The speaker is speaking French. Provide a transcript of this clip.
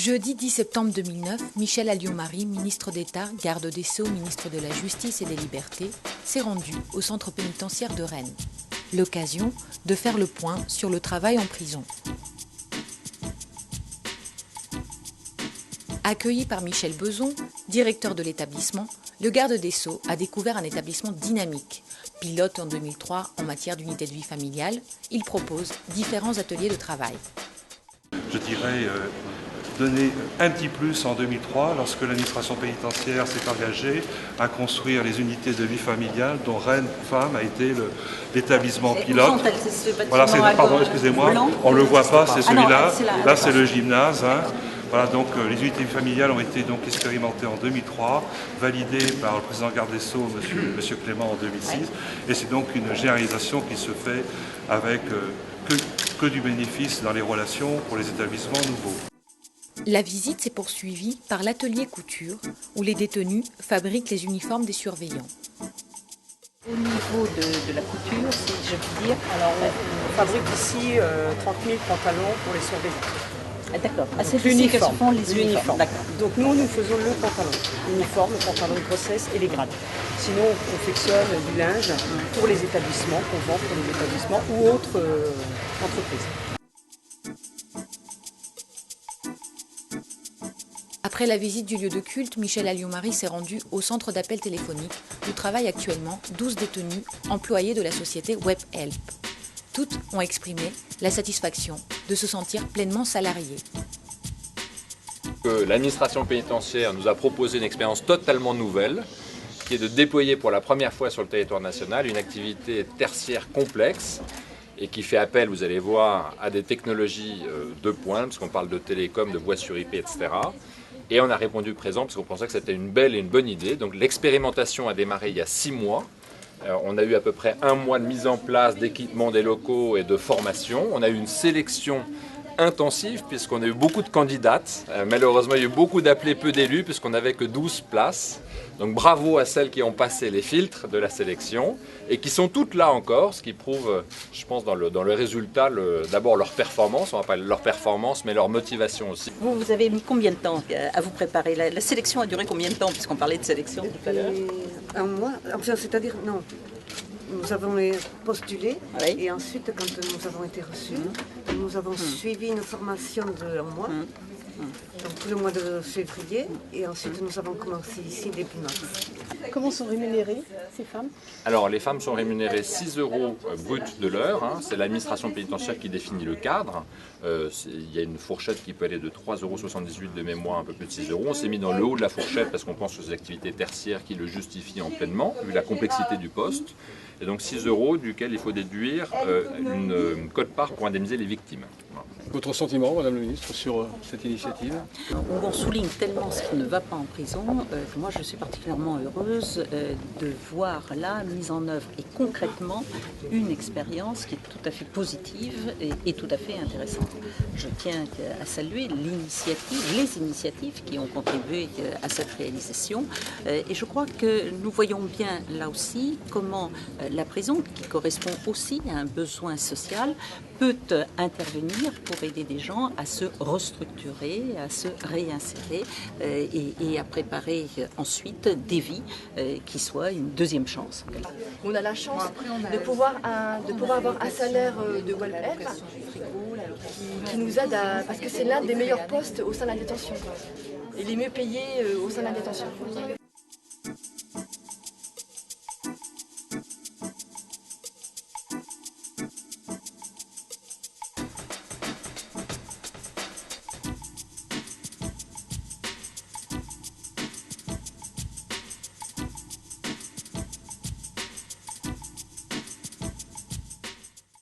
Jeudi 10 septembre 2009, Michèle Alliot-Marie, ministre d'État, garde des Sceaux, ministre de la Justice et des Libertés, s'est rendue au centre pénitentiaire de Rennes. L'occasion de faire le point sur le travail en prison. Accueilli par Michel Beson, directeur de l'établissement, le garde des Sceaux a découvert un établissement dynamique. Pilote en 2003 en matière d'unité de vie familiale, il propose différents ateliers de travail. Je dirais donner un petit plus en 2003 lorsque l'administration pénitentiaire s'est engagée à construire les unités de vie familiale dont Rennes Femmes a été l'établissement pilote. Voilà, pardon, excusez-moi, on ne le voit pas, c'est celui-là. Là, c'est le gymnase. Voilà, donc les unités familiales ont été donc expérimentées en 2003, validées par le président garde des Sceaux, monsieur Clément, en 2006. Et c'est donc une généralisation qui se fait avec que du bénéfice dans les relations pour les établissements nouveaux. La visite s'est poursuivie par l'atelier couture, où les détenus fabriquent les uniformes des surveillants. Au niveau de la couture, si je puis dire, alors on fabrique ici 30 000 pantalons pour les surveillants. Ah, d'accord. Ah, c'est ici que se font les uniformes. Donc nous faisons le pantalon, l'uniforme, le pantalon de grossesse et les grades. Sinon, on confectionne du linge pour les établissements, qu'on vend pour les établissements ou autres entreprises. Après la visite du lieu de culte, Michèle Alliot-Marie s'est rendue au centre d'appel téléphonique où travaillent actuellement 12 détenus employés de la société WebHelp. Toutes ont exprimé la satisfaction de se sentir pleinement salariées. L'administration pénitentiaire nous a proposé une expérience totalement nouvelle, qui est de déployer pour la première fois sur le territoire national une activité tertiaire complexe et qui fait appel, vous allez voir, à des technologies de pointe, parce qu'on parle de télécom, de voix sur IP, etc. Et on a répondu présent parce qu'on pensait que c'était une belle et une bonne idée. Donc l'expérimentation a démarré il y a 6 mois. On a eu à peu près 1 mois de mise en place d'équipement des locaux et de formation. On a eu une sélection intensive puisqu'on a eu beaucoup de candidates. Malheureusement, il y a eu beaucoup d'appelés, peu d'élus puisqu'on n'avait que 12 places. Donc bravo à celles qui ont passé les filtres de la sélection et qui sont toutes là encore, ce qui prouve, je pense, dans le résultat, d'abord leur performance, on va pas leur performance, mais leur motivation aussi. Vous avez mis combien de temps à vous préparer? La sélection a duré combien de temps, puisqu'on parlait de sélection tout à l'heure? Un mois, enfin, c'est-à-dire, non. Nous avons postulé et ensuite, quand nous avons été reçus, nous avons suivi une formation de 1 mois, donc le mois de février, et ensuite nous avons commencé ici début mars. Comment sont rémunérées ces femmes? Alors les femmes sont rémunérées 6 € brut de l'heure, c'est l'administration pénitentiaire qui définit le cadre. Il y a une fourchette qui peut aller de 3,78 € de mémoire, un peu plus de 6 €. On s'est mis dans le haut de la fourchette parce qu'on pense aux activités tertiaires qui le justifient en pleinement, vu la complexité du poste. Et donc 6 € duquel il faut déduire une quote-part pour indemniser les victimes. Votre sentiment, Madame la Ministre, sur cette initiative? On souligne tellement ce qui ne va pas en prison que moi je suis particulièrement heureuse de voir là, mise en œuvre et concrètement, une expérience qui est tout à fait positive et tout à fait intéressante. Je tiens à saluer les initiatives qui ont contribué à cette réalisation et je crois que nous voyons bien là aussi comment la prison, qui correspond aussi à un besoin social, peut intervenir pour aider des gens à se restructurer, à se réinsérer et à préparer ensuite des vies qui soient une deuxième chance. On a la chance de pouvoir avoir un salaire de WebHelp qui nous aide parce que c'est l'un des meilleurs postes au sein de la détention et les mieux payés au sein de la détention.